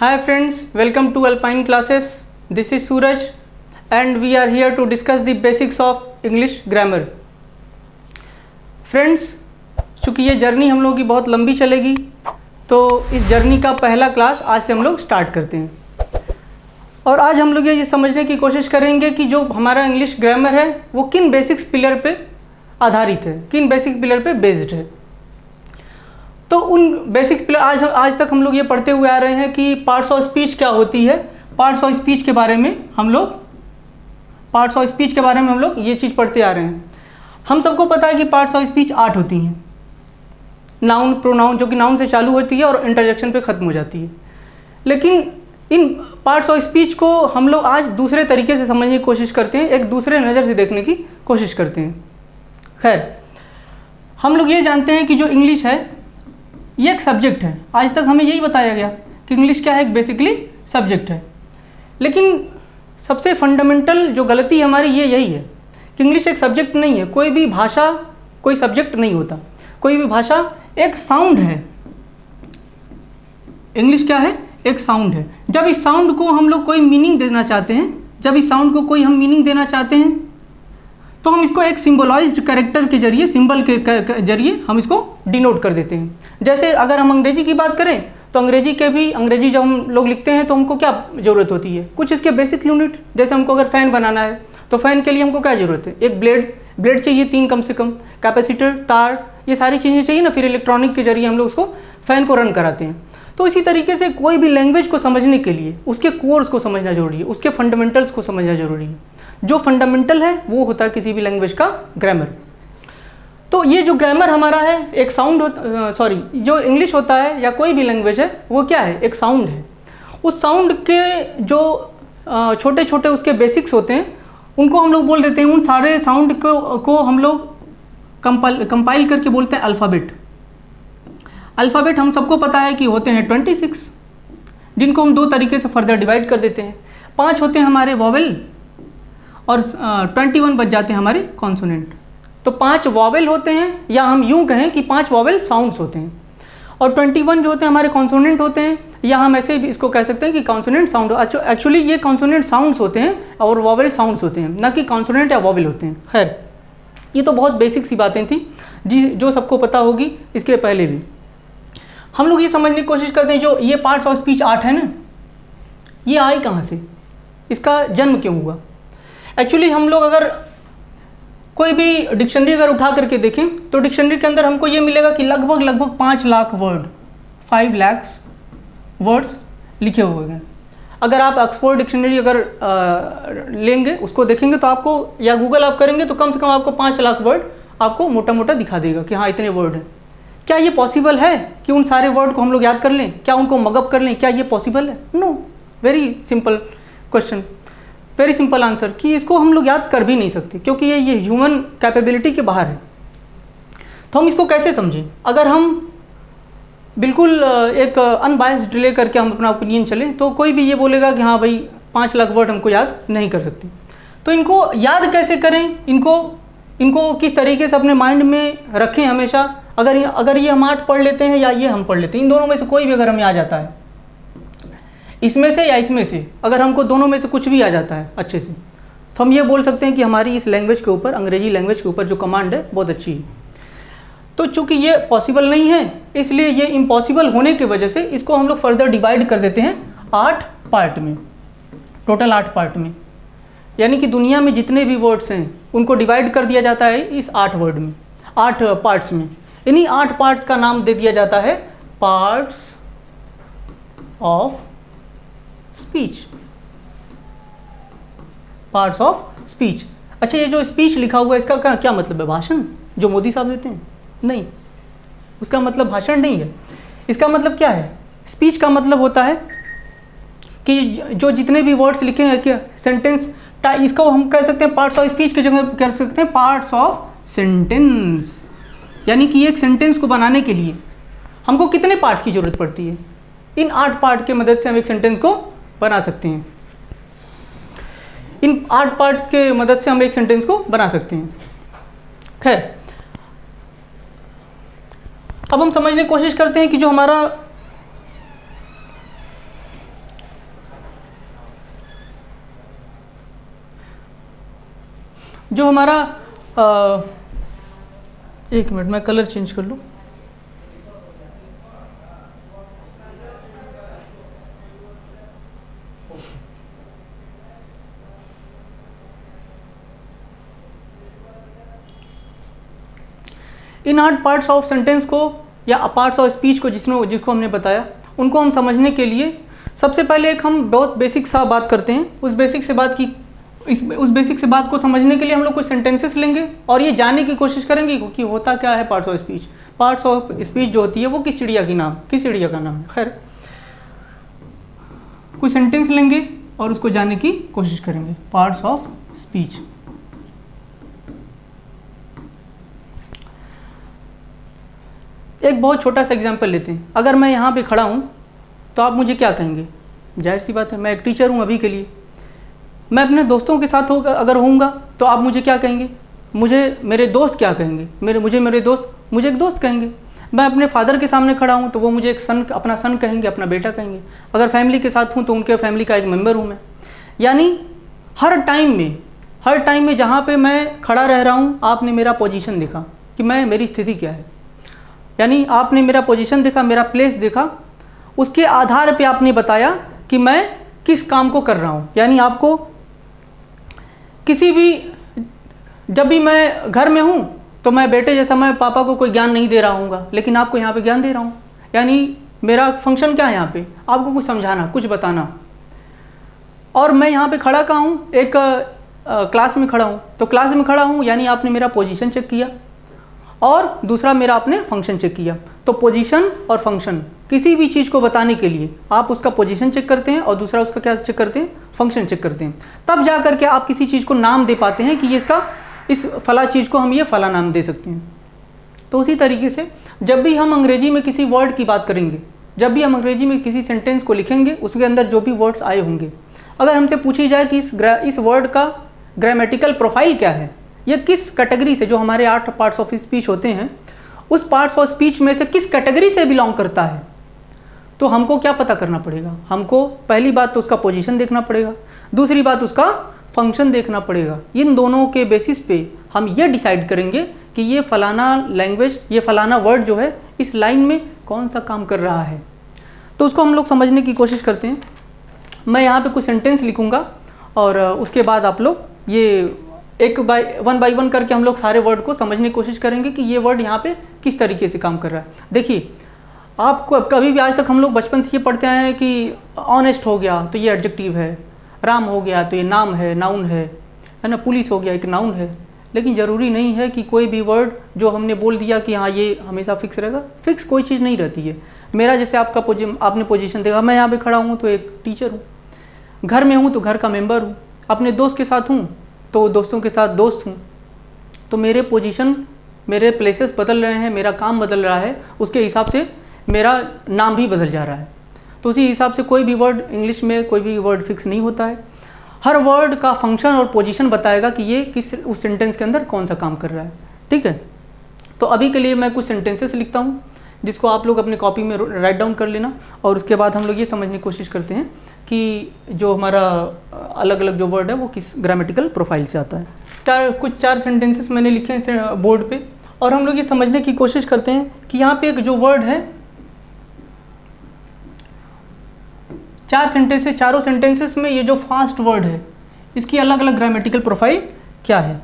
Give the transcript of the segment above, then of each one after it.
Hi friends, welcome to Alpine classes. This is Suraj and we are here to discuss the basics of English grammar. Friends, चूँकि ये journey हम लोगों की बहुत लंबी चलेगी तो इस जर्नी का पहला क्लास आज से हम लोग स्टार्ट करते हैं। और आज हम लोग ये समझने की कोशिश करेंगे कि जो हमारा इंग्लिश ग्रामर है वो किन बेसिक्स पिलर पे आधारित है, किन बेसिक पिलर पे बेस्ड है। तो उन बेसिक पिलर आज तक हम लोग ये पढ़ते हुए आ रहे हैं कि पार्ट्स ऑफ स्पीच क्या होती है। पार्ट्स ऑफ स्पीच के बारे में हम लोग ये चीज़ पढ़ते आ रहे हैं। हम सबको पता है कि पार्ट्स ऑफ स्पीच 8 होती हैं। नाउन, प्रोनाउन, जो कि नाउन से चालू होती है और इंटरजेक्शन पे ख़त्म हो जाती है। लेकिन इन पार्ट्स ऑफ स्पीच को हम लोग आज दूसरे तरीके से समझने की कोशिश करते हैं, एक दूसरे नज़र से देखने की कोशिश करते हैं। खैर, हम लोग ये जानते हैं कि जो इंग्लिश है ये एक सब्जेक्ट है। आज तक हमें यही बताया गया कि इंग्लिश क्या है, एक बेसिकली सब्जेक्ट है। लेकिन सबसे फंडामेंटल जो गलती हमारी ये यही है कि इंग्लिश एक सब्जेक्ट नहीं है। कोई भी भाषा कोई सब्जेक्ट नहीं होता, कोई भी भाषा एक साउंड है। इंग्लिश क्या है? एक साउंड है। जब इस साउंड को हम लोग कोई मीनिंग देना चाहते हैं, तो हम इसको एक सिंबलाइज्ड कैरेक्टर के जरिए, सिंबल के जरिए हम इसको डिनोट कर देते हैं। जैसे अगर हम अंग्रेजी की बात करें तो अंग्रेजी जब हम लोग लिखते हैं तो हमको क्या ज़रूरत होती है? कुछ इसके बेसिक यूनिट। जैसे हमको अगर फ़ैन बनाना है तो फ़ैन के लिए हमको क्या ज़रूरत है? एक ब्लेड चाहिए 3 कम से कम, कैपेसिटर, तार, ये सारी चीज़ें चाहिए ना। फिर इलेक्ट्रॉनिक के जरिए हम लोग उसको फ़ैन को रन कराते हैं। तो इसी तरीके से कोई भी लैंग्वेज को समझने के लिए उसके कोर्स को समझना जरूरी है, उसके फंडामेंटल्स को समझना जरूरी है। जो फंडामेंटल है वो होता है किसी भी लैंग्वेज का ग्रामर। तो ये जो ग्रामर हमारा है एक साउंड जो इंग्लिश होता है या कोई भी लैंग्वेज है वो क्या है? एक साउंड है। उस साउंड के जो छोटे छोटे उसके बेसिक्स होते हैं उनको हम लोग बोल देते हैं, उन सारे साउंड को हम लोग कंपाइल करके बोलते हैं अल्फ़ाबेट। अल्फ़ाबेट हम सबको पता है कि होते हैं 26, जिनको हम 2 तरीके से फर्दर डिवाइड कर देते हैं। 5 होते हैं हमारे वॉवेल और 21 बच जाते हैं हमारे कॉन्सोनेंट। तो 5 वॉवेल होते हैं, या हम यूं कहें कि 5 वॉवेल साउंड्स होते हैं, और 21 जो होते हैं हमारे कॉन्सोनेंट होते हैं, या हम ऐसे भी इसको कह सकते हैं कि कॉन्सोनेंट साउंड। एक्चुअली ये कॉन्सोनेंट साउंड्स होते हैं और वॉवेल साउंड्स होते हैं, ना कि कॉन्सोनेंट या वॉवेल होते हैं। खैर, ये तो बहुत बेसिक सी बातें थी जो सबको पता होगी इसके पहले भी। हम लोग ये समझने की कोशिश करते हैं जो ये पार्ट्स ऑफ स्पीच 8 है ना, ये आई कहाँ से, इसका जन्म क्यों हुआ। एक्चुअली हम लोग अगर कोई भी डिक्शनरी अगर उठा करके देखें तो डिक्शनरी के अंदर हमको ये मिलेगा कि लगभग 5 लाख वर्ड, 5 लाख वर्ड्स लिखे हुए हैं। अगर आप ऑक्सफोर्ड डिक्शनरी अगर लेंगे, उसको देखेंगे तो आपको, या गूगल आप करेंगे तो कम से कम आपको 5 लाख वर्ड आपको मोटा मोटा दिखा देगा कि हाँ इतने वर्ड हैं। क्या ये पॉसिबल है कि उन सारे वर्ड को हम लोग याद कर लें? क्या उनको मगअप कर लें? क्या ये पॉसिबल है? No. Very simple question, very simple answer कि इसको हम लोग याद कर भी नहीं सकते, क्योंकि ये ह्यूमन कैपेबिलिटी के बाहर है। तो हम इसको कैसे समझें? अगर हम बिल्कुल एक अनबायस्ड ले करके हम अपना ओपिनियन चलें तो कोई भी ये बोलेगा कि हाँ भाई 5 लाख वर्ड हमको याद नहीं कर सकते। तो इनको याद कैसे करें? इनको किस तरीके से अपने माइंड में रखें हमेशा? अगर ये हम 8 पढ़ लेते हैं या ये हम पढ़ लेते हैं, इन दोनों में से कोई भी अगर हमें आ जाता है, इसमें से या इसमें से, अगर हमको दोनों में से कुछ भी आ जाता है अच्छे से, तो हम ये बोल सकते हैं कि हमारी इस लैंग्वेज के ऊपर, अंग्रेजी लैंग्वेज के ऊपर जो कमांड है बहुत अच्छी है। तो चूंकि ये पॉसिबल नहीं है, इसलिए ये इम्पॉसिबल होने की वजह से इसको हम लोग फर्दर डिवाइड कर देते हैं 8 पार्ट में, टोटल 8 पार्ट में। यानी कि दुनिया में जितने भी वर्ड्स हैं उनको डिवाइड कर दिया जाता है इस 8 वर्ड में, 8 पार्ट्स में। इन्हीं 8 पार्ट्स का नाम दे दिया जाता है parts of speech. Parts of speech. अच्छा, ये जो स्पीच लिखा हुआ है इसका क्या मतलब है? भाषण जो मोदी साहब देते हैं? नहीं, उसका मतलब भाषण नहीं है। इसका मतलब क्या है? स्पीच का मतलब होता है कि जो जितने भी वर्ड्स लिखे हैं कि सेंटेंस, इसको हम कह सकते हैं पार्ट्स ऑफ स्पीच की जगह कह सकते हैं पार्ट्स ऑफ सेंटेंस। यानी कि एक सेंटेंस को बनाने के लिए हमको कितने पार्ट्स की जरूरत पड़ती है? इन 8 पार्ट के मदद से हम एक सेंटेंस को बना सकते हैं। इन 8 पार्ट्स के मदद से हम एक सेंटेंस को बना सकते हैं। खैर, अब हम समझने की कोशिश करते हैं कि जो हमारा जो हमारा एक मिनट मैं कलर चेंज कर लूँ। इन 8 पार्ट्स ऑफ सेंटेंस को या पार्ट्स ऑफ स्पीच को जिसको हमने बताया, उनको हम समझने के लिए सबसे पहले एक हम बहुत बेसिक सा बात करते हैं। उस बेसिक से बात को समझने के लिए हम लोग कुछ सेंटेंसेस लेंगे और ये जानने की कोशिश करेंगे कि होता क्या है parts of speech. Parts of speech जो होती है वो किस चिड़िया का नाम है। खैर, कुछ सेंटेंस लेंगे और उसको जानने की कोशिश करेंगे। Parts of speech. एक बहुत छोटा सा एग्जाम्पल लेते हैं। अगर मैं यहाँ पे खड़ा हूँ तो आप मुझे क्या कहेंगे? जाहिर सी बात है, मैं एक टीचर हूँ अभी के लिए। मैं अपने दोस्तों के साथ अगर होऊंगा तो आप मुझे क्या कहेंगे? मेरे दोस्त क्या कहेंगे? मुझे एक दोस्त कहेंगे। मैं अपने फादर के सामने खड़ा हूँ तो वो मुझे अपना सन कहेंगे, अपना बेटा कहेंगे। अगर फैमिली के साथ हूँ तो उनके फैमिली का एक मेम्बर हूँ मैं। यानी हर टाइम में जहाँ पे मैं खड़ा रह रहा हूँ, आपने मेरा पोजीशन देखा कि मेरी स्थिति क्या है। यानी आपने मेरा पोजीशन देखा, मेरा प्लेस देखा, उसके आधार पे आपने बताया कि मैं किस काम को कर रहा हूँ। यानी आपको जब भी मैं घर में हूँ तो मैं बेटे जैसा मैं पापा को कोई ज्ञान नहीं दे रहा हूँगा, लेकिन आपको यहाँ पे ज्ञान दे रहा हूँ। यानी मेरा फंक्शन क्या है यहाँ पे? आपको कुछ समझाना, कुछ बताना। और मैं यहाँ पे खड़ा कहाँ हूँ? एक क्लास में खड़ा हूँ। तो क्लास में खड़ा हूँ यानी आपने मेरा पोजीशन चेक किया और दूसरा मेरा आपने फंक्शन चेक किया। तो पोजीशन और फंक्शन, किसी भी चीज़ को बताने के लिए आप उसका पोजीशन चेक करते हैं और दूसरा उसका क्या चेक करते हैं? फंक्शन चेक करते हैं। तब जा करके आप किसी चीज़ को नाम दे पाते हैं कि ये इस फला चीज़ को हम ये फला नाम दे सकते हैं। तो उसी तरीके से जब भी हम अंग्रेजी में किसी वर्ड की बात करेंगे, जब भी हम अंग्रेजी में किसी सेंटेंस को लिखेंगे, उसके अंदर जो भी वर्ड्स आए होंगे, अगर हमसे पूछी जाए कि इस वर्ड का ग्रामेटिकल प्रोफाइल क्या है, ये किस कैटेगरी से, जो हमारे 8 पार्ट्स ऑफ स्पीच होते हैं, उस पार्ट्स ऑफ स्पीच में से किस कैटेगरी से बिलोंग करता है, तो हमको क्या पता करना पड़ेगा? हमको पहली बात तो उसका पोजीशन देखना पड़ेगा, दूसरी बात उसका फंक्शन देखना पड़ेगा। इन दोनों के बेसिस पे हम ये डिसाइड करेंगे कि ये फलाना लैंग्वेज, ये फलाना वर्ड जो है इस लाइन में कौन सा काम कर रहा है। तो उसको हम लोग समझने की कोशिश करते हैं। मैं यहाँ पे कुछ सेंटेंस लिखूँगा और उसके बाद आप लोग ये वन बाई वन करके हम लोग सारे वर्ड को समझने की कोशिश करेंगे कि ये वर्ड यहाँ पे किस तरीके से काम कर रहा है। देखिए, आपको कभी भी आज तक हम लोग बचपन से ये पढ़ते आए हैं कि ऑनेस्ट हो गया तो ये एडजेक्टिव है, राम हो गया तो ये नाम है, नाउन है ना, पुलिस हो गया एक नाउन है। लेकिन ज़रूरी नहीं है कि कोई भी वर्ड जो हमने बोल दिया कि हाँ ये हमेशा फिक्स रहेगा। फिक्स कोई चीज़ नहीं रहती है। मेरा जैसे आपने पोजीशन देखा, मैं यहाँ पे खड़ा हूँ तो एक टीचर हूँ, घर में हूँ तो घर का मेंबर हूँ, अपने दोस्त के साथ हूँ तो दोस्तों के साथ दोस्त हूँ। तो मेरे पोजीशन, मेरे प्लेसेस बदल रहे हैं, मेरा काम बदल रहा है, उसके हिसाब से मेरा नाम भी बदल जा रहा है। तो उसी हिसाब से कोई भी वर्ड इंग्लिश में कोई भी वर्ड फिक्स नहीं होता है। हर वर्ड का फंक्शन और पोजीशन बताएगा कि ये उस सेंटेंस के अंदर कौन सा काम कर रहा है। ठीक है, तो अभी के लिए मैं कुछ सेंटेंसेस लिखता हूँ जिसको आप लोग अपनी कॉपी में राइट डाउन कर लेना, और उसके बाद हम लोग ये समझने की कोशिश करते हैं कि जो हमारा अलग अलग जो वर्ड है वो किस ग्रामेटिकल प्रोफाइल से आता है। कुछ चार सेंटेंसेस मैंने लिखे हैं बोर्ड पे, और हम लोग ये समझने की कोशिश करते हैं कि यहाँ पे एक जो वर्ड है, 4 सेंटेंस है, चारों सेंटेंसेस में ये जो फास्ट वर्ड है इसकी अलग अलग ग्रामेटिकल प्रोफाइल क्या है।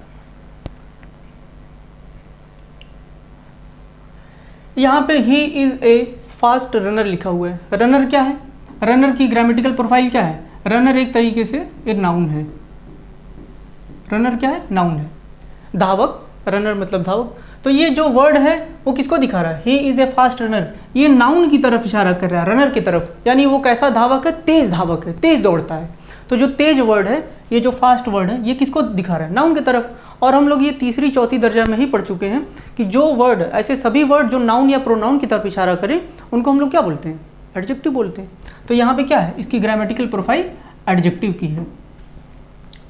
यहाँ पे he is a fast runner लिखा हुआ है। रनर क्या है? रनर की ग्रामेटिकल प्रोफाइल क्या है? रनर एक तरीके से एक नाउन है। रनर क्या है? नाउन है। धावक, रनर मतलब धावक। तो ये जो वर्ड है वो किसको दिखा रहा है? He is a fast runner. ये नाउन की तरफ इशारा कर रहा है, रनर की तरफ। यानी वो कैसा धावक है? तेज धावक है, तेज दौड़ता है। तो जो तेज वर्ड है, ये जो फास्ट वर्ड है, ये किसको दिखा रहा है? नाउन की तरफ। और हम लोग ये तीसरी चौथी दर्जा में ही पढ़ चुके हैं कि जो वर्ड, ऐसे सभी वर्ड जो नाउन या प्रोनाउन की तरफ इशारा करें उनको हम लोग क्या बोलते हैं? एडजेक्टिव बोलते हैं। तो यहाँ पे क्या है? इसकी ग्रामेटिकल प्रोफाइल एडजेक्टिव की है,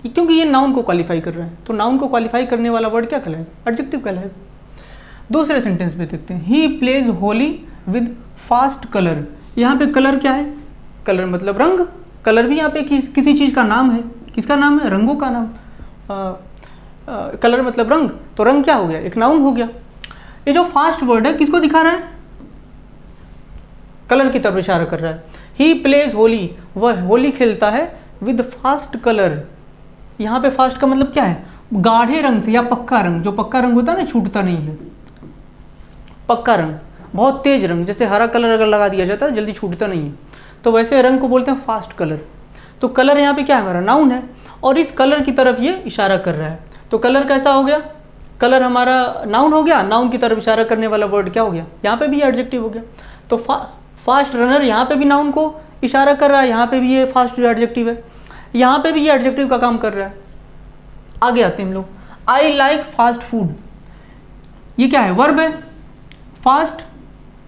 क्योंकि ये नाउन को क्वालिफाई कर रहा है। तो नाउन को क्वालिफाई करने वाला वर्ड क्या कहलाएगा? एडजेक्टिव कहलाएगा। दूसरे सेंटेंस पे देखते हैं, he plays Holi with fast colour. यहाँ पे कलर क्या है? कलर मतलब रंग। कलर भी यहाँ पे किसी चीज़ का नाम है। किसका नाम है? रंगों का नाम। कलर मतलब रंग, तो रंग क्या हो गया, एक नाउन हो गया। ये जो फास्ट वर्ड है किसको दिखा रहा है, कलर की तरफ इशारा कर रहा है। ही प्लेज होली, वह होली खेलता है विद फास्ट कलर। यहाँ पे फास्ट का मतलब क्या है, गाढ़े रंग से या पक्का रंग, जो पक्का रंग होता है ना छूटता नहीं है, पक्का रंग, बहुत तेज रंग, जैसे हरा कलर अगर लगा दिया जाता है जल्दी छूटता नहीं है, तो वैसे रंग को बोलते हैं फास्ट कलर। तो कलर यहाँ पे क्या है, हमारा नाउन है, और इस कलर की तरफ ये इशारा कर रहा है। तो कलर कैसा हो गया, कलर हमारा नाउन हो गया, नाउन की तरफ इशारा करने वाला वर्ड क्या हो गया, यहाँ पे भी एडजेक्टिव हो गया। तो फास्ट रनर यहाँ पे भी नाउन को इशारा कर रहा है, यहाँ पे भी ये फास्ट जो एडजेक्टिव है, यहाँ पे भी ये एडजेक्टिव का काम कर रहा है। आगे आते हैं हम लोग, आई लाइक फास्ट फूड, ये क्या है, वर्ब है, फास्ट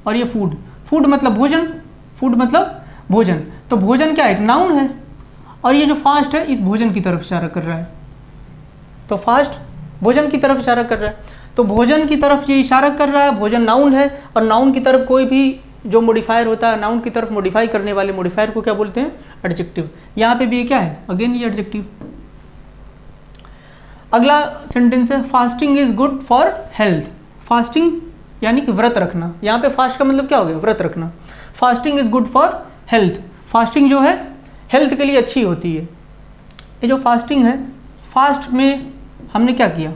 और ये फूड, फूड मतलब भोजन, फूड मतलब भोजन, तो भोजन क्या है, एक नाउन है, और ये जो फास्ट है इस भोजन की तरफ इशारा कर रहा है। तो फास्ट भोजन की तरफ इशारा कर रहा है, तो भोजन की तरफ ये इशारा कर रहा है, भोजन नाउन है, और नाउन की तरफ कोई भी जो मॉडिफायर होता है, नाउन की तरफ मॉडिफाई करने वाले मॉडिफायर को क्या बोलते हैं, एडजेक्टिव। यहाँ पे भी ये क्या है, अगेन ये एडजेक्टिव। अगला सेंटेंस है, fasting is good for health. Fasting यानी कि व्रत रखना, यहाँ पे फास्ट का मतलब क्या हो गया, व्रत रखना। Fasting is good for health, fasting जो है हेल्थ के लिए अच्छी होती है। ये जो फास्टिंग है, फास्ट में हमने क्या किया,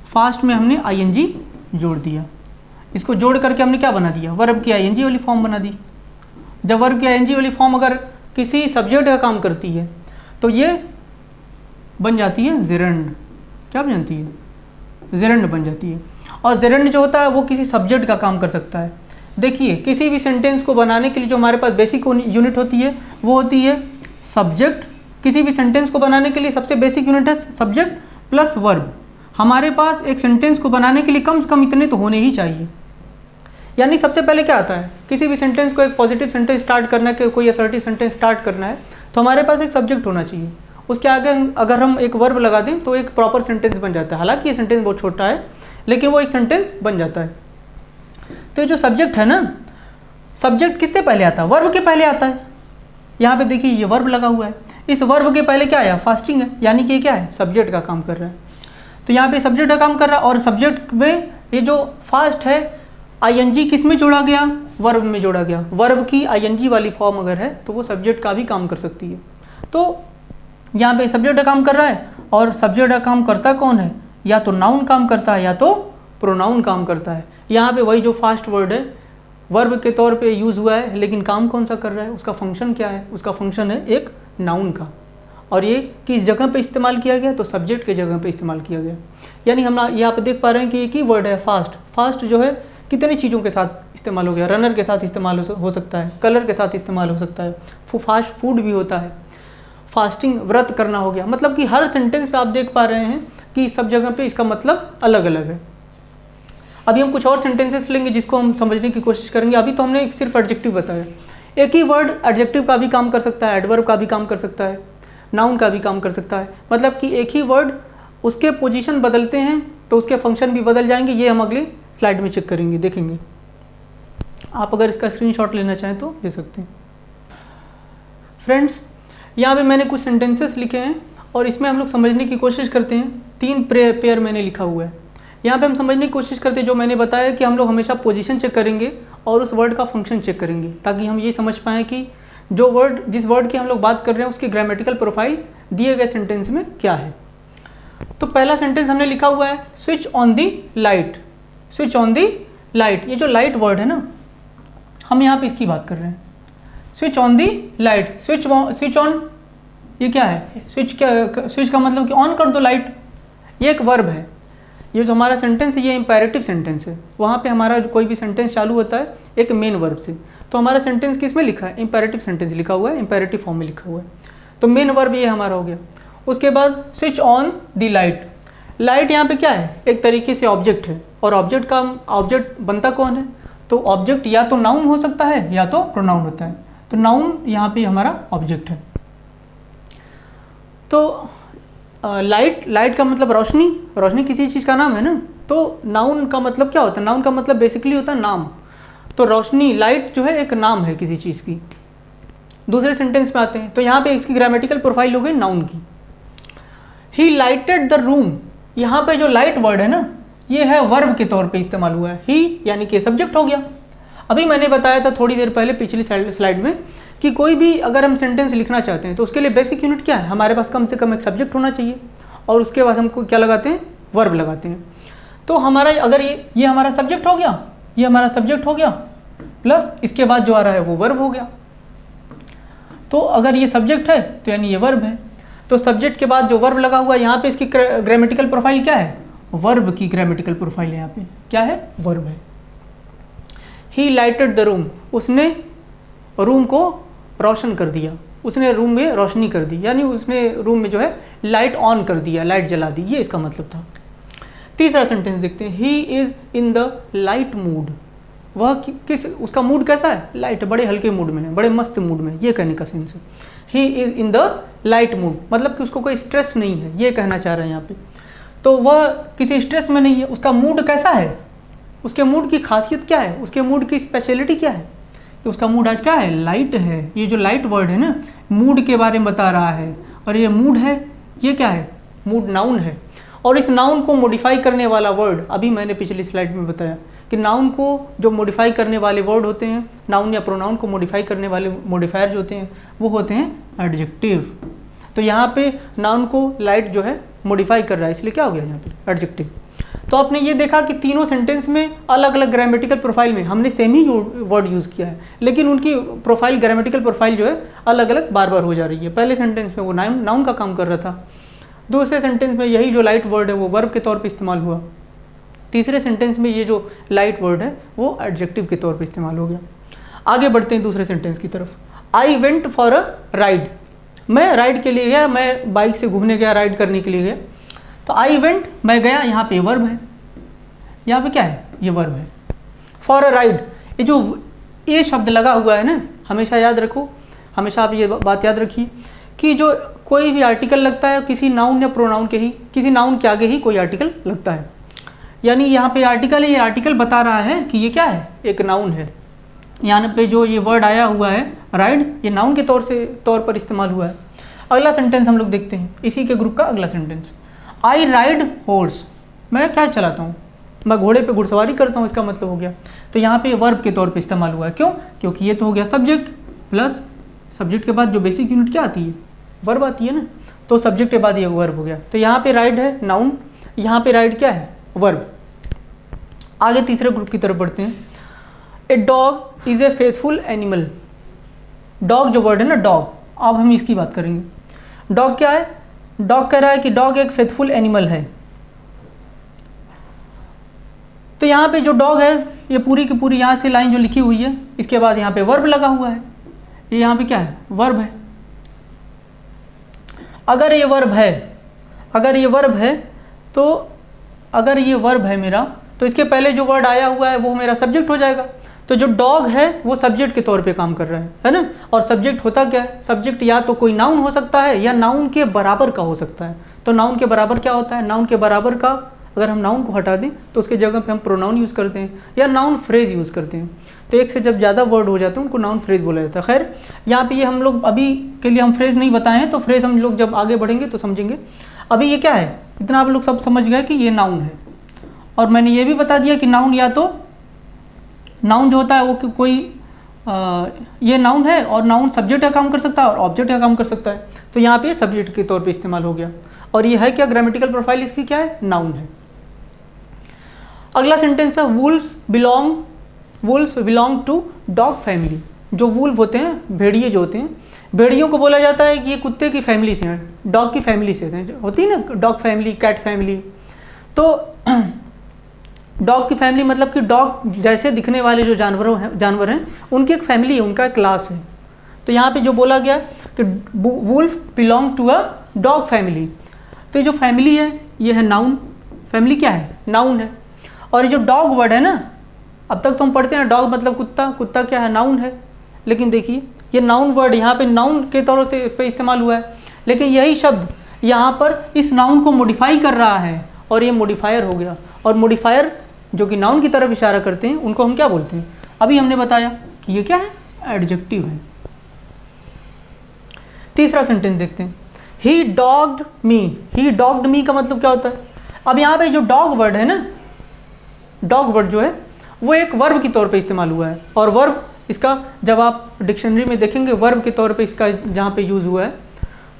फास्ट में हमने आईएनजी जोड़ दिया, इसको जोड़ करके हमने क्या बना दिया, वर्ब की आईएनजी वाली फॉर्म बना दी। जब वर्ब की आईएनजी वाली फॉर्म अगर किसी सब्जेक्ट का काम करती है तो ये बन जाती है जेरंड, क्या बन जाती है, जेरंड बन जाती है। और जेरंड जो होता है वो किसी सब्जेक्ट का काम कर सकता है। देखिए किसी भी सेंटेंस को बनाने के लिए जो हमारे पास बेसिक यूनिट होती है वो होती है सब्जेक्ट। किसी भी सेंटेंस को बनाने के लिए सबसे बेसिक यूनिट है सब्जेक्ट प्लस वर्ब। हमारे पास एक सेंटेंस को बनाने के लिए कम से कम इतने तो होने ही चाहिए। यानी सबसे पहले क्या आता है, किसी भी सेंटेंस को एक पॉजिटिव सेंटेंस स्टार्ट करना है, कोई असर्टिव सेंटेंस स्टार्ट करना है, तो हमारे पास एक सब्जेक्ट होना चाहिए। उसके आगे अगर हम एक वर्ब लगा दें तो एक प्रॉपर सेंटेंस बन जाता है। हालांकि ये सेंटेंस बहुत छोटा है लेकिन वो एक सेंटेंस बन जाता है। तो जो सब्जेक्ट है ना, सब्जेक्ट किससे पहले आता है, वर्ब के पहले आता है। यहाँ पे देखिए ये वर्ब लगा हुआ है, इस वर्ब के पहले क्या आया, फास्टिंग है, यानी कि क्या है, सब्जेक्ट का काम कर रहा है। तो यहाँ पे सब्जेक्ट का काम कर रहा है, और सब्जेक्ट में ये जो फास्ट है आईएनजी किस में जोड़ा गया, वर्ब में जोड़ा गया। वर्ब की आईएनजी वाली फॉर्म अगर है तो वो सब्जेक्ट का भी काम कर सकती है। तो यहाँ पे सब्जेक्ट का काम कर रहा है, और सब्जेक्ट का काम करता कौन है, या तो नाउन काम करता है या तो प्रोनाउन काम करता है। यहाँ पे वही जो फास्ट वर्ड है वर्ब के तौर पे यूज़ हुआ है, लेकिन काम कौन सा कर रहा है, उसका फंक्शन क्या है, उसका फंक्शन है एक नाउन का। और ये किस जगह पे इस्तेमाल किया गया, तो सब्जेक्ट के जगह पे इस्तेमाल किया गया। यानी हम यहाँ पे देख पा रहे हैं कि एक ही वर्ड है फास्ट। फास्ट जो है कितनी चीज़ों के साथ इस्तेमाल हो गया, रनर के साथ इस्तेमाल हो सकता है, कलर के साथ इस्तेमाल हो सकता है, फास्ट फूड भी होता है, फास्टिंग व्रत करना हो गया। मतलब कि हर सेंटेंस पे आप देख पा रहे हैं कि सब जगह पे इसका मतलब अलग अलग है। अभी हम कुछ और सेंटेंसेस लेंगे जिसको हम समझने की कोशिश करेंगे। अभी तो हमने सिर्फ एडजेक्टिव बताया। एक ही वर्ड एडजेक्टिव का भी काम कर सकता है, एडवर्ब का भी काम कर सकता है, नाउन का भी काम कर सकता है। मतलब कि एक ही वर्ड उसके पोजीशन बदलते हैं तो उसके फंक्शन भी बदल जाएंगे। ये हम अगले स्लाइड में चेक करेंगे, देखेंगे। आप अगर इसका स्क्रीनशॉट लेना चाहें तो ले सकते हैं। फ्रेंड्स, यहाँ पे मैंने कुछ सेंटेंसेस लिखे हैं और इसमें हम लोग समझने की कोशिश करते हैं। 3 पेयर मैंने लिखा हुआ है। यहाँ पे हम समझने की कोशिश करते हैं, जो मैंने बताया कि हम लोग हमेशा पोजीशन चेक करेंगे और उस वर्ड का फंक्शन चेक करेंगे, ताकि हम ये समझ पाएँ कि जो वर्ड, जिस वर्ड की हम लोग बात कर रहे हैं उसकी ग्रामेटिकल प्रोफाइल दिए गए सेंटेंस में क्या है। तो पहला सेंटेंस हमने लिखा हुआ है switch on the light. Switch on the light, ये जो लाइट वर्ड है ना, हम यहाँ पे इसकी बात कर रहे हैं। Switch on the light, switch on ये क्या है, स्विच का मतलब कि ऑन कर दो लाइट, ये एक वर्ब है। ये जो हमारा सेंटेंस है ये इंपेरेटिव सेंटेंस है। वहाँ पे हमारा कोई भी सेंटेंस चालू होता है एक मेन वर्ब से। तो हमारा सेंटेंस किस में लिखा है, इंपेरेटिव सेंटेंस लिखा हुआ है, इंपेरेटिव फॉर्म में लिखा हुआ है। तो मेन वर्ब ये हमारा हो गया। उसके बाद switch on the light. Light यहाँ पे क्या है, एक तरीके से ऑब्जेक्ट है, और ऑब्जेक्ट बनता कौन है, तो ऑब्जेक्ट या तो नाउन हो सकता है या तो प्रोनाउन होता है। तो नाउन यहाँ पे हमारा ऑब्जेक्ट है। तो लाइट का मतलब रोशनी, रोशनी किसी चीज़ का नाम है ना। तो नाउन का मतलब क्या होता है, नाउन का मतलब बेसिकली होता है नाम। तो रोशनी, लाइट जो है एक नाम है किसी चीज़ की। दूसरे सेंटेंस में आते हैं, तो यहाँ पे इसकी ग्रामेटिकल प्रोफाइल हो गई नाउन की। ही लाइटेड द रूम। यहाँ पे जो लाइट वर्ड है ना, ये है वर्ब के तौर पे इस्तेमाल हुआ है। ही यानी कि सब्जेक्ट हो गया। अभी मैंने बताया था थोड़ी देर पहले पिछली स्लाइड में कि कोई भी अगर हम सेंटेंस लिखना चाहते हैं तो उसके लिए बेसिक यूनिट क्या है, हमारे पास कम से कम एक सब्जेक्ट होना चाहिए और उसके बाद हमको क्या लगाते हैं, वर्ब लगाते हैं। तो हमारा अगर ये हमारा सब्जेक्ट हो गया, ये हमारा सब्जेक्ट हो गया, प्लस इसके बाद जो आ रहा है वो वर्ब हो गया। तो अगर ये सब्जेक्ट है तो यानी ये वर्ब है। तो सब्जेक्ट के बाद जो वर्ब लगा हुआ है यहाँ पे इसकी ग्रामेटिकल प्रोफाइल क्या है, वर्ब की ग्रामेटिकल प्रोफाइल है यहाँ पे क्या है, वर्ब है। ही लाइटेड द रूम, उसने रूम को रोशन कर दिया, उसने रूम में रोशनी कर दी, यानी उसने रूम में जो है लाइट ऑन कर दिया, लाइट जला दी, ये इसका मतलब था। तीसरा सेंटेंस देखते हैं, he is in the light mood, वह किस उसका मूड कैसा है, लाइट, बड़े हल्के मूड में है, बड़े मस्त मूड में, ये कहने का सेंस है। He is in the light mood मतलब कि उसको कोई स्ट्रेस नहीं है, ये कहना चाह रहे हैं यहाँ पे। तो वह किसी स्ट्रेस में नहीं है, उसका मूड कैसा है, उसके मूड की खासियत क्या है, उसके मूड की स्पेशलिटी क्या है, कि उसका मूड आज क्या है, लाइट है। ये जो लाइट वर्ड है ना, मूड के बारे में बता रहा है, और ये मूड है, ये क्या है, मूड नाउन है। और इस नाउन को मॉडिफाई करने वाला वर्ड, अभी मैंने पिछली स्लाइड में बताया कि नाउन को जो मॉडिफाई करने वाले वर्ड होते हैं, नाउन या प्रोनाउन को मॉडिफाई करने वाले मॉडिफायर जो होते हैं वो होते हैं एडजेक्टिव। तो यहाँ पे नाउन को लाइट जो है मॉडिफाई कर रहा है, इसलिए क्या हो गया यहाँ पे, एडजेक्टिव। तो आपने ये देखा कि तीनों सेंटेंस में अलग अलग ग्रामेटिकल प्रोफाइल में हमने सेम ही वर्ड यूज़ किया है, लेकिन उनकी प्रोफाइल, ग्रामेटिकल प्रोफाइल जो है अलग अलग बार बार हो जा रही है। पहले सेंटेंस में वो नाउन का काम कर रहा था, दूसरे सेंटेंस में यही जो लाइट वर्ड है वो वर्ब के तौर पे इस्तेमाल हुआ, तीसरे सेंटेंस में ये जो लाइट वर्ड है वो एडजेक्टिव के तौर पे इस्तेमाल हो गया। आगे बढ़ते हैं दूसरे सेंटेंस की तरफ। I went for a ride, मैं राइड के लिए गया, मैं बाइक से घूमने गया, राइड करने के लिए गया। तो आई वेंट, मैं गया, यहाँ पे वर्ब है, यहाँ पे क्या है, ये वर्ब है। फॉर अ राइड, ये जो ये शब्द लगा हुआ है ना, हमेशा याद रखो, हमेशा आप ये बात याद रखिए कि जो कोई भी आर्टिकल लगता है किसी नाउन या प्रोनाउन के ही, किसी नाउन के आगे ही कोई आर्टिकल लगता है। यानी यहाँ पे आर्टिकल है, ये आर्टिकल बता रहा है कि ये क्या है, एक नाउन है। यहाँ पे जो ये वर्ड आया हुआ है राइड, ये नाउन के तौर पर इस्तेमाल हुआ है। अगला सेंटेंस हम लोग देखते हैं, इसी के ग्रुप का अगला सेंटेंस। आई राइड हॉर्स, मैं क्या चलाता हूँ, मैं घोड़े पे घुड़सवारी करता हूँ, इसका मतलब हो गया। तो यहाँ पे वर्ब के तौर पे इस्तेमाल हुआ है, क्यों, क्योंकि ये तो हो गया सब्जेक्ट, प्लस सब्जेक्ट के बाद जो बेसिक यूनिट क्या आती है, वर्ब आती है ना, तो सब्जेक्ट के बाद ये वर्ब हो गया। तो यहाँ पे राइड है नाउन, यहाँ पे राइड क्या है, वर्ब। आगे तीसरे ग्रुप की तरफ बढ़ते हैं। A dog is a faithful animal, dog जो वर्ड है ना, डॉग, अब हम इसकी बात करेंगे। डॉग क्या है, डॉग कह रहा है कि डॉग एक फेथफुल एनिमल है। तो यहाँ पे जो डॉग है, ये पूरी की पूरी यहाँ से लाइन जो लिखी हुई है, इसके बाद यहाँ पे वर्ब लगा हुआ है, ये यहाँ पे क्या है, वर्ब है। अगर ये वर्ब है, अगर ये वर्ब है तो अगर ये वर्ब है मेरा, तो इसके पहले जो वर्ड आया हुआ है वो मेरा सब्जेक्ट हो जाएगा। तो जो डॉग है वो सब्जेक्ट के तौर पे काम कर रहा है ना। और सब्जेक्ट होता क्या है, सब्जेक्ट या तो कोई नाउन हो सकता है या नाउन के बराबर का हो सकता है। तो नाउन के बराबर क्या होता है, नाउन के बराबर का अगर हम नाउन को हटा दें तो उसके जगह पे हम प्रोनाउन यूज़ करते हैं या नाउन फ्रेज यूज़ करते हैं। तो एक से जब ज़्यादा वर्ड हो जाते हैं उनको नाउन फ्रेज बोला जाता है। खैर यहाँ पे ये हम लोग अभी के लिए हम फ्रेज नहीं बताए हैं, तो फ्रेज हम लोग जब आगे बढ़ेंगे तो समझेंगे। अभी ये क्या है, इतना आप लोग सब समझ गए कि ये नाउन है। और मैंने ये भी बता दिया कि नाउन या तो नाउन जो होता है वो कोई ये नाउन है और नाउन सब्जेक्ट का काम कर सकता है और ऑब्जेक्ट का काम कर सकता है। तो यहाँ पे सब्जेक्ट के तौर पे इस्तेमाल हो गया। और ये है क्या, ग्रामेटिकल प्रोफाइल इसकी क्या है, नाउन है। अगला सेंटेंस है wolves belong to dog family. जो वुल्व होते हैं, भेड़िए जो होते हैं, भेड़ियों को बोला जाता है कि ये कुत्ते की फैमिली से हैं, डॉग की फैमिली से हैं। होती है ना डॉग फैमिली, कैट फैमिली। तो डॉग की फैमिली मतलब कि डॉग जैसे दिखने वाले जो जानवर हैं उनकी एक फैमिली है, उनका एक क्लास है। तो यहाँ पे जो बोला गया कि wolf belong to a dog family. तो ये जो फैमिली है ये है नाउन, फैमिली क्या है, नाउन है। और ये जो डॉग वर्ड है ना, अब तक तो हम पढ़ते हैं डॉग मतलब कुत्ता, कुत्ता क्या है, नाउन है। लेकिन देखिए ये नाउन वर्ड यहाँ पे नाउन के तौर पे इस्तेमाल हुआ है, लेकिन यही शब्द यहाँ पर इस नाउन को मॉडिफाई कर रहा है और ये मॉडिफायर हो गया। और मॉडिफायर जो कि नाउन की तरफ इशारा करते हैं उनको हम क्या बोलते हैं, अभी हमने बताया कि ये क्या है, एडजेक्टिव है। तीसरा सेंटेंस देखते हैं, ही डॉग्ड मी। ही डॉग्ड मी का मतलब क्या होता है, अब यहाँ पे जो डॉग वर्ड है ना, डॉग वर्ड जो है वो एक वर्ब के तौर पे इस्तेमाल हुआ है, और वर्ब इसका जब आप डिक्शनरी में देखेंगे वर्ब के तौर पे इसका जहाँ पे यूज़ हुआ है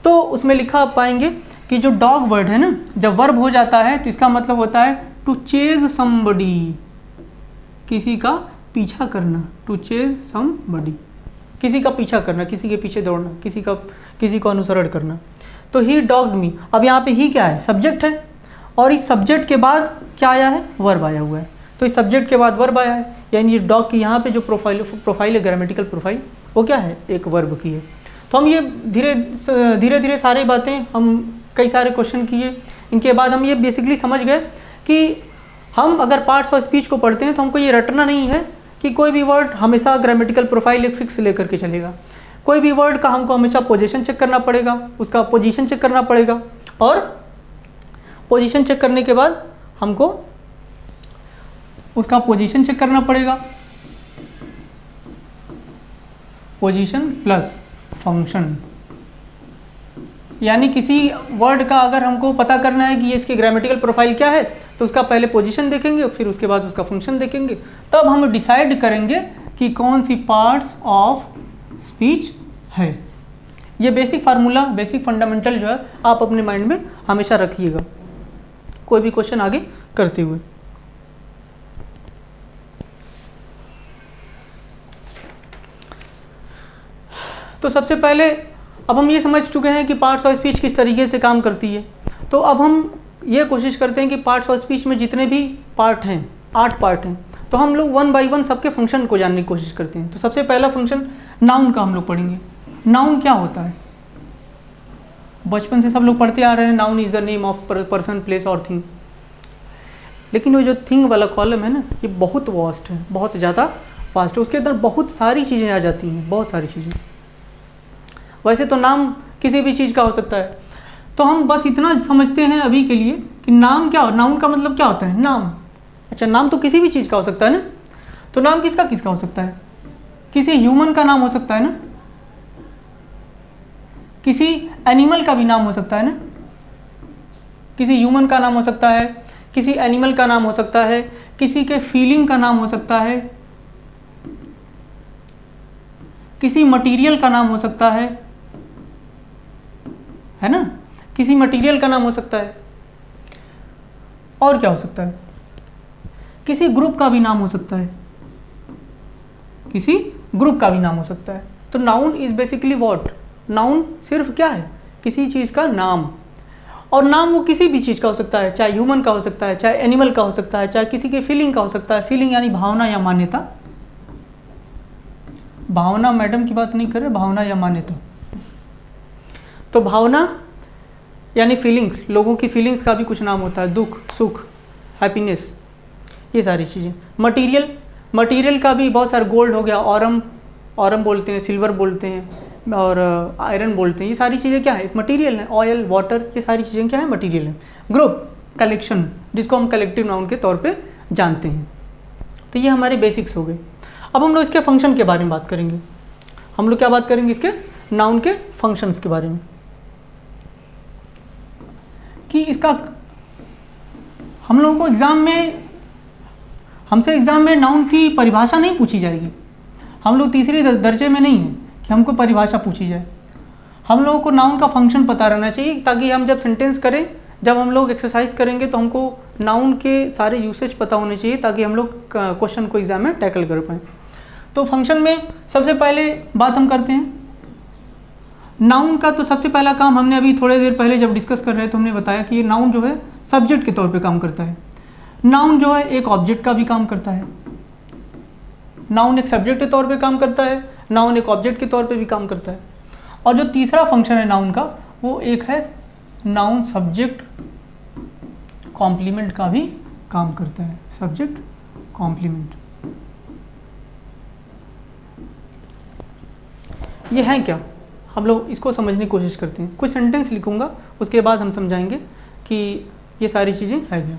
तो उसमें लिखा आप पाएंगे कि जो डॉग वर्ड है ना, जब वर्ब हो जाता है तो इसका मतलब होता है टू चेज समबडी, किसी का पीछा करना, टू चेज समबडी, किसी का पीछा करना, किसी के पीछे दौड़ना, किसी को अनुसरण करना। तो ही डॉग्ड मी, अब यहाँ पे ही क्या है, सब्जेक्ट है, और इस सब्जेक्ट के बाद क्या आया है, वर्ब आया हुआ है। तो इस सब्जेक्ट के बाद वर्ब आया है, यानी ये डॉग की यहाँ पे जो प्रोफाइल है, ग्रामेटिकल प्रोफाइल, वो क्या है, एक वर्ब की है। तो हम ये धीरे धीरे सारी बातें, हम कई सारे क्वेश्चन किए, इनके बाद हम ये बेसिकली समझ गए कि हम अगर पार्ट्स ऑफ स्पीच को पढ़ते हैं तो हमको ये रटना नहीं है कि कोई भी वर्ड हमेशा ग्रामेटिकल प्रोफाइल एक फिक्स लेकर के चलेगा। कोई भी वर्ड का हमको हमेशा पोजीशन चेक करना पड़ेगा, उसका पोजीशन चेक करना पड़ेगा, और पोजीशन चेक करने के बाद हमको उसका पोजीशन चेक करना पड़ेगा, पोजीशन प्लस फंक्शन, यानी किसी वर्ड का अगर हमको पता करना है कि ये इसकी ग्रामेटिकल प्रोफाइल क्या है तो उसका पहले पोजीशन देखेंगे, फिर उसके बाद उसका फंक्शन देखेंगे, तब हम डिसाइड करेंगे कि कौन सी पार्ट्स ऑफ स्पीच है। ये बेसिक फार्मूला, बेसिक फंडामेंटल जो है आप अपने माइंड में हमेशा रखिएगा कोई भी क्वेश्चन आगे करते हुए। तो सबसे पहले अब हम ये समझ चुके हैं कि पार्ट्स ऑफ स्पीच किस तरीके से काम करती है। तो अब हम ये कोशिश करते हैं कि पार्ट्स ऑफ स्पीच में जितने भी पार्ट हैं, 8 पार्ट हैं, तो हम लोग 1 बाय 1 सबके फंक्शन को जानने की कोशिश करते हैं। तो सबसे पहला फंक्शन नाउन का हम लोग पढ़ेंगे। नाउन क्या होता है, बचपन से सब लोग पढ़ते आ रहे हैं, noun is the name of person, place और थिंग। लेकिन वो जो थिंग वाला कॉलम है ना, ये बहुत वास्ट है, बहुत ज़्यादा वास्ट है, उसके अंदर बहुत सारी चीज़ें आ जाती हैं, बहुत सारी चीज़ें। वैसे तो नाम किसी भी चीज़ का हो सकता है, तो हम बस इतना समझते हैं अभी के लिए कि नाम क्या हो, नाउन का मतलब क्या होता है, नाम। अच्छा, नाम तो किसी भी चीज़ का हो सकता है ना, तो नाम किसका किसका हो सकता है, किसी ह्यूमन का नाम हो सकता है ना, किसी एनिमल का भी नाम हो सकता है ना, किसी ह्यूमन का नाम हो सकता है, किसी एनिमल का नाम हो सकता है, किसी के फीलिंग का नाम हो सकता है, किसी मटेरियल का नाम हो सकता है ना, किसी मटेरियल का नाम हो सकता है। और क्या हो सकता है, किसी ग्रुप का भी नाम हो सकता है, किसी ग्रुप का भी नाम हो सकता है। तो noun is basically what, noun सिर्फ क्या है, किसी चीज़ का नाम। और नाम वो किसी भी चीज़ का हो सकता है, चाहे ह्यूमन का हो सकता है, चाहे एनिमल का हो सकता है, चाहे किसी के फीलिंग का हो सकता है। फीलिंग यानी भावना या मान्यता, भावना मैडम की बात नहीं कर रहे, भावना या मान्यता। तो भावना यानी फीलिंग्स, लोगों की फीलिंग्स का भी कुछ नाम होता है, दुख, सुख, हैप्पीनेस, ये सारी चीज़ें। मटेरियल, मटेरियल का भी बहुत सारे, गोल्ड हो गया, ऑरम बोलते हैं, सिल्वर बोलते हैं, और आयरन बोलते हैं, ये सारी चीज़ें क्या है, एक मटेरियल है। ऑयल, वाटर, ये सारी चीज़ें क्या है, मटेरियल है। ग्रुप, कलेक्शन, जिसको हम कलेक्टिव नाउन के तौर पे जानते हैं। तो ये हमारे बेसिक्स हो गए। अब हम लोग इसके फंक्शन के बारे में बात करेंगे। हम लोग क्या बात करेंगे, इसके नाउन के फंक्शंस के बारे में, कि इसका हम लोगों को हमसे एग्ज़ाम में नाउन की परिभाषा नहीं पूछी जाएगी। हम लोग तीसरे दर्जे में नहीं हैं कि हमको परिभाषा पूछी जाए। हम लोगों को नाउन का फंक्शन पता रहना चाहिए, ताकि हम जब सेंटेंस करें, जब हम लोग एक्सरसाइज करेंगे, तो हमको नाउन के सारे यूसेज पता होने चाहिए, ताकि हम लोग क्वेश्चन को एग्जाम में टैकल कर पाएँ। तो फंक्शन में सबसे पहले बात हम करते हैं नाउन का। तो सबसे पहला काम हमने अभी थोड़ी देर पहले जब डिस्कस कर रहे थे, तो हमने बताया कि ये नाउन जो है सब्जेक्ट के तौर पे काम करता है। नाउन जो है एक ऑब्जेक्ट का भी काम करता है। नाउन एक सब्जेक्ट के तौर पे काम करता है, नाउन एक ऑब्जेक्ट के तौर पे भी काम करता है। और जो तीसरा फंक्शन है नाउन का, वो एक है नाउन सब्जेक्ट कॉम्प्लीमेंट का भी काम करता है। सब्जेक्ट कॉम्प्लीमेंट, ये है क्या, हम लोग इसको समझने की कोशिश करते हैं। कुछ सेंटेंस लिखूंगा, उसके बाद हम समझाएंगे कि ये सारी चीज़ें है क्या।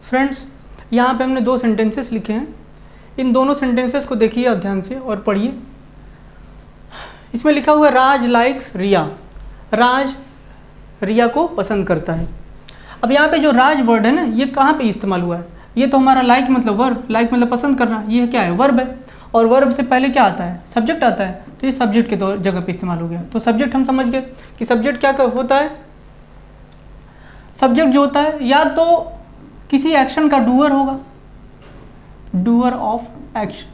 फ्रेंड्स, यहाँ पे हमने दो सेंटेंसेस लिखे हैं। इन दोनों सेंटेंसेस को देखिए आप ध्यान से और पढ़िए। इसमें लिखा हुआ है राज लाइक्स रिया। राज रिया को पसंद करता है। अब यहाँ पे जो राज वर्ड है ना, ये कहाँ पे इस्तेमाल हुआ है? ये तो हमारा लाइक मतलब वर्ब, लाइक मतलब पसंद करना, ये क्या है? वर्ब है। और वर्ब से पहले क्या आता है? सब्जेक्ट आता है। तो ये सब्जेक्ट के दो जगह पे इस्तेमाल हो गया। तो सब्जेक्ट हम समझ गए कि सब्जेक्ट क्या होता है। सब्जेक्ट जो होता है या तो किसी एक्शन का डूअर होगा, doer of action,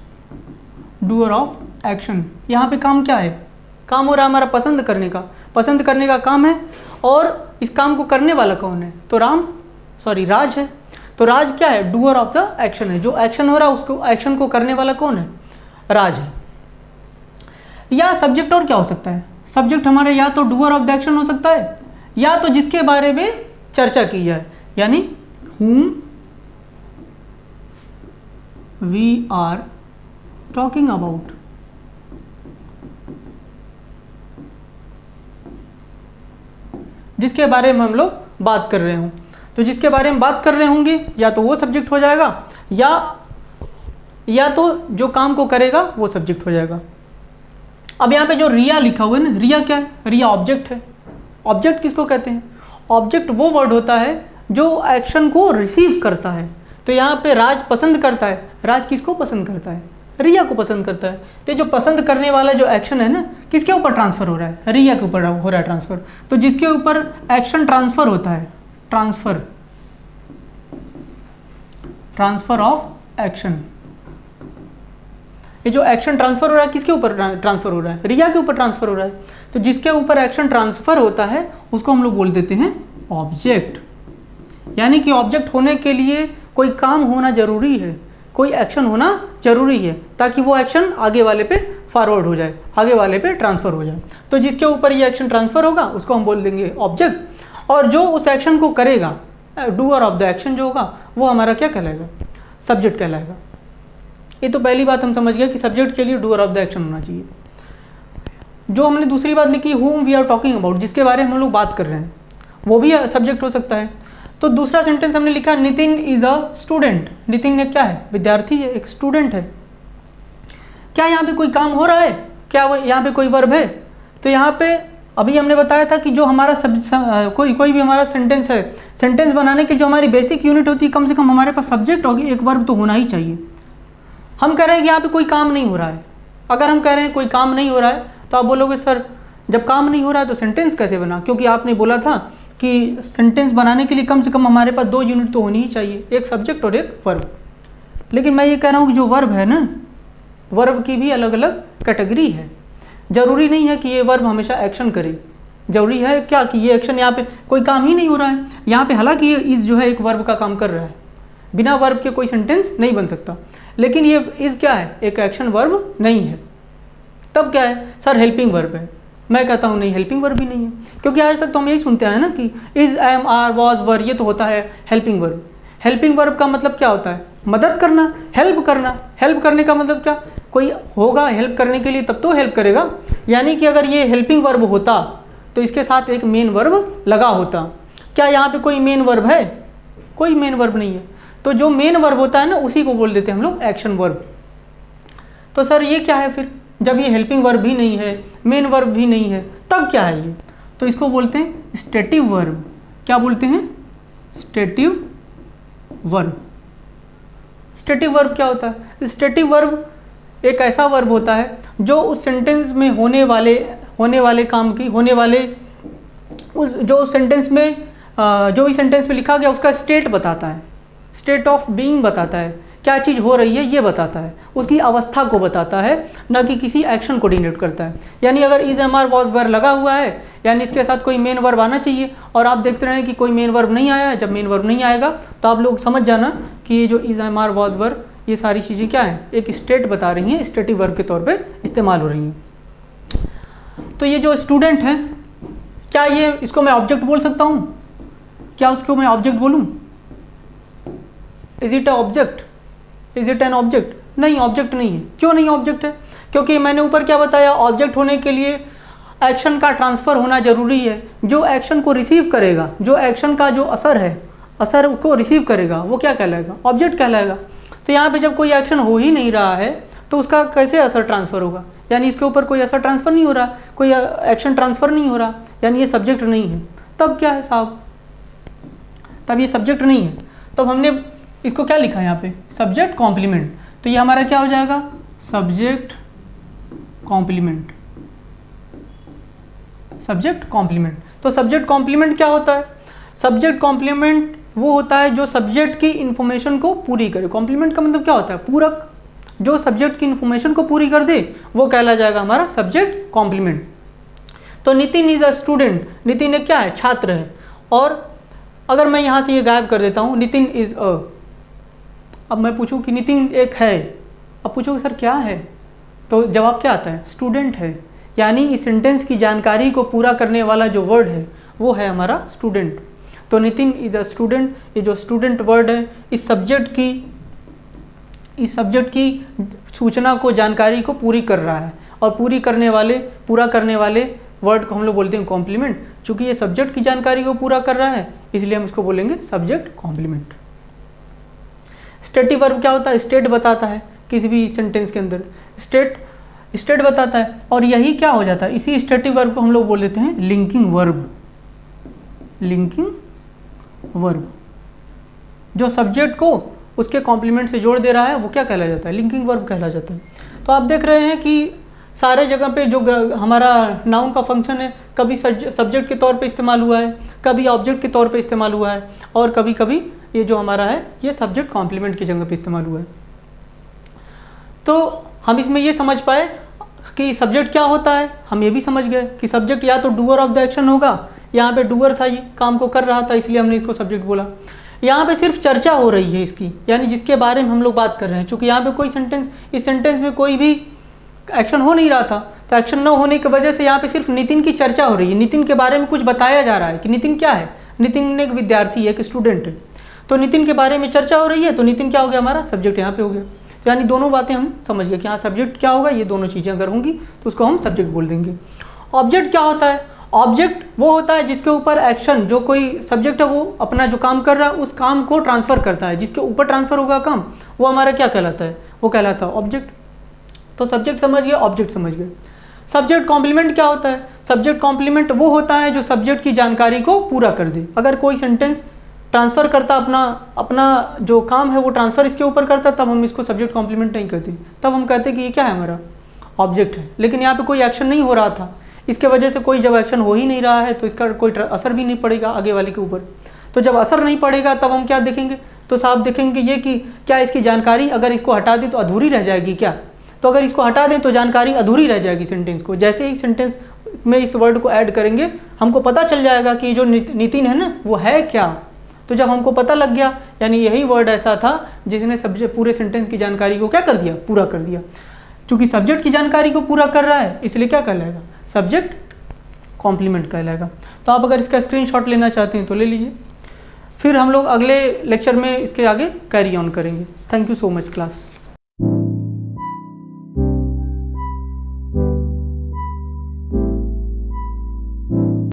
doer of action. यहाँ पे काम क्या है? काम हो रहा है हमारा पसंद करने का, पसंद करने का काम है। और इस काम को करने वाला कौन है? तो राज है। तो राज क्या है? डूअर ऑफ द एक्शन है। जो एक्शन हो रहा है उसको, एक्शन को करने वाला कौन है? राज है। या सब्जेक्ट और क्या हो सकता है? सब्जेक्ट हमारा या तो डूअर ऑफ द एक्शन हो सकता है, या तो जिसके बारे में चर्चा की जाए, यानी whom we are talking about। जिसके बारे में हम लोग बात कर रहे हों। तो जिसके बारे में बात कर रहे होंगे या तो वो सब्जेक्ट हो जाएगा, या तो जो काम को करेगा वो सब्जेक्ट हो जाएगा। अब यहाँ पे जो रिया लिखा हुआ है ना, रिया क्या है? रिया ऑब्जेक्ट है। ऑब्जेक्ट किसको कहते हैं? ऑब्जेक्ट वो वर्ड होता है जो एक्शन को रिसीव करता है। तो यहाँ पे राज पसंद करता है। राज किसको पसंद करता है? रिया को पसंद करता है। तो जो पसंद करने वाला जो एक्शन है ना, किसके ऊपर ट्रांसफर हो रहा है? रिया के ऊपर हो रहा है ट्रांसफर। तो जिसके ऊपर एक्शन ट्रांसफर होता है, ट्रांसफर ऑफ एक्शन। ये जो एक्शन ट्रांसफर हो रहा है किसके ऊपर ट्रांसफर हो रहा है? रिया के ऊपर ट्रांसफर हो रहा है। तो जिसके ऊपर एक्शन ट्रांसफर होता है उसको हम लोग बोल देते हैं ऑब्जेक्ट। यानी कि ऑब्जेक्ट होने के लिए कोई काम होना जरूरी है, कोई एक्शन होना जरूरी है, ताकि वो एक्शन आगे वाले पे फॉरवर्ड हो जाए, आगे वाले पे ट्रांसफर हो जाए। तो जिसके ऊपर ये एक्शन ट्रांसफर होगा उसको हम बोल देंगे ऑब्जेक्ट। और जो उस एक्शन को करेगा, डूअर ऑफ द एक्शन जो होगा, वो हमारा क्या कहलाएगा? सब्जेक्ट कहलाएगा। ये तो पहली बात हम समझ गए कि सब्जेक्ट के लिए डूअर ऑफ द एक्शन होना चाहिए। जो हमने दूसरी बात लिखी, whom we are talking about, जिसके बारे में हम लोग बात कर रहे हैं, वो भी सब्जेक्ट हो सकता है। तो दूसरा सेंटेंस हमने लिखा Nitin is a student. Nitin ने क्या है? विद्यार्थी है, एक स्टूडेंट है। क्या यहाँ पे कोई काम हो रहा है? क्या वो यहाँ पे कोई वर्ब है? तो यहाँ पे अभी हमने बताया था कि जो हमारा कोई भी हमारा सेंटेंस है, सेंटेंस बनाने की जो हमारी बेसिक यूनिट होती है, कम से कम हमारे पास सब्जेक्ट होगी, एक वर्ब तो होना ही चाहिए। हम कह रहे हैं कि यहाँ पे कोई काम नहीं हो रहा है। अगर हम कह रहे हैं कोई काम नहीं हो रहा है तो आप बोलोगे सर जब काम नहीं हो रहा है तो सेंटेंस कैसे बना? क्योंकि आपने बोला था कि सेंटेंस बनाने के लिए कम से कम हमारे पास दो यूनिट तो होनी ही चाहिए, एक सब्जेक्ट और एक वर्ब। लेकिन मैं ये कह रहा हूँ कि जो वर्ब है ना, वर्ब की भी अलग अलग कैटेगरी है। ज़रूरी नहीं है कि ये वर्ब हमेशा एक्शन करे। ज़रूरी है क्या कि ये एक्शन, यहाँ पे कोई काम ही नहीं हो रहा है। यहाँ पे हालांकि ये इस जो है एक वर्ब का काम कर रहा है, बिना वर्ब के कोई सेंटेंस नहीं बन सकता। लेकिन ये इस क्या है? एक एक्शन वर्ब नहीं है। तब क्या है? सर हेल्पिंग वर्ब है। मैं कहता हूँ नहीं, हेल्पिंग वर्ब भी नहीं है, क्योंकि आज तक तो हम यही सुनते हैं ना कि इज, एम, आर, वॉज, वर, ये तो होता है हेल्पिंग वर्ब। हेल्पिंग वर्ब का मतलब क्या होता है? मदद करना, हेल्प करना। हेल्प करने का मतलब क्या? कोई होगा हेल्प करने के लिए तब तो हेल्प करेगा। यानी कि अगर ये हेल्पिंग वर्ब होता तो इसके साथ एक मेन वर्ब लगा होता। क्या यहाँ पे कोई मेन वर्ब है? कोई मेन वर्ब नहीं है। तो जो मेन वर्ब होता है ना, उसी को बोल देते हैं हम लोग एक्शन वर्ब। तो सर ये क्या है फिर? जब ये हेल्पिंग वर्ब भी नहीं है, मेन वर्ब भी नहीं है, तब क्या है ये? तो इसको बोलते हैं स्टेटिव वर्ब। क्या बोलते हैं? Stative verb. स्टेटिव वर्ब क्या होता है? स्टेटिव वर्ब एक ऐसा वर्ब होता है जो उस सेंटेंस में होने वाले काम की जो सेंटेंस में जो भी सेंटेंस में लिखा गया उसका स्टेट बताता है, स्टेट ऑफ बीइंग बताता है, क्या चीज़ हो रही है ये बताता है, उसकी अवस्था को बताता है, ना कि किसी एक्शन को डिनोट करता है। यानी अगर is am are was verb लगा हुआ है यानी इसके साथ कोई मेन वर्ब आना चाहिए, और आप देखते रहे कि कोई मेन वर्ब नहीं आया। जब मेन वर्ब नहीं आएगा तो आप लोग समझ जाना कि ये जो is am are was verb ये सारी चीज़ें क्या हैं, एक स्टेट बता रही हैं, स्टेटिव वर्ब के तौर पर इस्तेमाल हो रही हैं। तो ये जो स्टूडेंट है, क्या ये इसको मैं ऑब्जेक्ट बोल सकता हूँ? क्या उसको मैं ऑब्जेक्ट बोलूँ? Is it a object? Is it an object? नहीं, ऑब्जेक्ट नहीं है। क्यों नहीं ऑब्जेक्ट है? क्योंकि मैंने ऊपर क्या बताया, ऑब्जेक्ट होने के लिए एक्शन का ट्रांसफ़र होना जरूरी है। जो एक्शन को रिसीव करेगा, जो एक्शन का जो असर है, असर को रिसीव करेगा, वो क्या कहलाएगा? ऑब्जेक्ट कहलाएगा। तो यहाँ पे जब कोई एक्शन हो ही नहीं रहा है तो उसका कैसे असर ट्रांसफ़र होगा? यानी इसके ऊपर कोई असर ट्रांसफ़र नहीं हो रहा, कोई एक्शन ट्रांसफ़र नहीं हो रहा, यानी ये सब्जेक्ट नहीं है। तब क्या है साहब? तब ये सब्जेक्ट नहीं है। तब हमने इसको क्या लिखा है यहाँ पे? Subject complement. तो ये हमारा क्या हो जाएगा? Subject complement. Subject complement. तो सब्जेक्ट कॉम्प्लीमेंट क्या होता है? सब्जेक्ट कॉम्प्लीमेंट वो होता है जो सब्जेक्ट की इन्फॉर्मेशन को पूरी करे। कॉम्प्लीमेंट का मतलब क्या होता है? पूरक। जो सब्जेक्ट की इन्फॉर्मेशन को पूरी कर दे वो कहला जाएगा हमारा सब्जेक्ट कॉम्प्लीमेंट। तो Nitin is a student. Nitin एक क्या है? छात्र है। और अगर मैं यहाँ से ये गायब कर देता हूँ, नितिन इज अ, अब मैं पूछूं कि नितिन एक है, अब पूछोगे सर क्या है, तो जवाब क्या आता है? स्टूडेंट है। यानी इस सेंटेंस की जानकारी को पूरा करने वाला जो वर्ड है वो है हमारा स्टूडेंट। तो नितिन इज अ स्टूडेंट, ये जो स्टूडेंट वर्ड है इस सब्जेक्ट की सूचना को, जानकारी को पूरी कर रहा है, और पूरा करने वाले वर्ड को हम लोग बोलते हैं कॉम्प्लीमेंट। चूँकि ये सब्जेक्ट की जानकारी को पूरा कर रहा है इसलिए हम इसको बोलेंगे सब्जेक्ट कॉम्प्लीमेंट। स्टेटिव वर्ब क्या होता है? स्टेट बताता है किसी भी सेंटेंस के अंदर, स्टेट बताता है। और यही क्या हो जाता है, इसी स्टेटिव वर्ब को हम लोग बोल देते हैं लिंकिंग वर्ब। लिंकिंग वर्ब जो सब्जेक्ट को उसके कॉम्प्लीमेंट से जोड़ दे रहा है वो क्या कहला जाता है? लिंकिंग वर्ब कहला जाता है। तो आप देख रहे हैं कि सारे जगह पे जो हमारा नाउन का फंक्शन है कभी सब्जेक्ट के तौर पे इस्तेमाल हुआ है, कभी ऑब्जेक्ट के तौर पे इस्तेमाल हुआ है, और कभी कभी ये जो हमारा है ये सब्जेक्ट कॉम्प्लीमेंट की जगह पे इस्तेमाल हुआ है। तो हम इसमें ये समझ पाए कि सब्जेक्ट क्या होता है। हम ये भी समझ गए कि सब्जेक्ट या तो डूअर ऑफ द एक्शन होगा, यहाँ पे डूअर था, ये काम को कर रहा था इसलिए हमने इसको सब्जेक्ट बोला। यहाँ पे सिर्फ चर्चा हो रही है इसकी, यानी जिसके बारे में हम लोग बात कर रहे हैं। चूँकि यहाँ पे कोई सेंटेंस, इस सेंटेंस में कोई भी एक्शन हो नहीं रहा था, तो एक्शन न होने की वजह से यहाँ पे सिर्फ नितिन की चर्चा हो रही है। नितिन के बारे में कुछ बताया जा रहा है कि नितिन क्या है। नितिन एक विद्यार्थी है, एक स्टूडेंट है, तो नितिन के बारे में चर्चा हो रही है, तो नितिन क्या हो गया? हमारा सब्जेक्ट यहाँ पे हो गया। तो यानी दोनों बातें हम समझ गए कि हाँ सब्जेक्ट क्या होगा, ये दोनों चीज़ें अगर होंगी तो उसको हम सब्जेक्ट बोल देंगे। ऑब्जेक्ट क्या होता है? ऑब्जेक्ट वो होता है जिसके ऊपर एक्शन, जो कोई सब्जेक्ट है वो अपना जो काम कर रहा है उस काम को ट्रांसफ़र करता है। जिसके ऊपर ट्रांसफ़र होगा काम वो हमारा क्या कहलाता है? वो कहलाता है ऑब्जेक्ट। तो सब्जेक्ट समझ गए, ऑब्जेक्ट समझ गए। सब्जेक्ट कॉम्प्लीमेंट क्या होता है? सब्जेक्ट कॉम्प्लीमेंट वो होता है जो सब्जेक्ट की जानकारी को पूरा कर दे। अगर कोई सेंटेंस ट्रांसफ़र करता अपना जो काम है वो ट्रांसफ़र इसके ऊपर करता, तब हम इसको सब्जेक्ट कॉम्प्लीमेंट नहीं करते, तब हम कहते कि ये क्या है? हमारा ऑब्जेक्ट है। लेकिन यहाँ पे कोई एक्शन नहीं हो रहा था, इसके वजह से कोई जब एक्शन हो ही नहीं रहा है तो इसका कोई असर भी नहीं पड़ेगा आगे वाले के ऊपर। तो जब असर नहीं पड़ेगा तब हम क्या देखेंगे? तो साहब देखेंगे ये कि क्या इसकी जानकारी अगर इसको हटा दें तो अधूरी रह जाएगी क्या? तो अगर इसको हटा दें तो जानकारी अधूरी रह जाएगी सेंटेंस को। जैसे ही सेंटेंस में इस वर्ड को ऐड करेंगे हमको पता चल जाएगा कि जो नितिन है ना वो है क्या। तो जब हमको पता लग गया यानी यही वर्ड ऐसा था जिसने सब्जेक्ट पूरे सेंटेंस की जानकारी को क्या कर दिया? पूरा कर दिया। क्योंकि सब्जेक्ट की जानकारी को पूरा कर रहा है इसलिए क्या कहलाएगा? सब्जेक्ट कॉम्प्लीमेंट कहलाएगा। तो आप अगर इसका स्क्रीनशॉट लेना चाहते हैं तो ले लीजिए, फिर हम लोग अगले लेक्चर में इसके आगे कैरी ऑन करेंगे। Thank you so much class.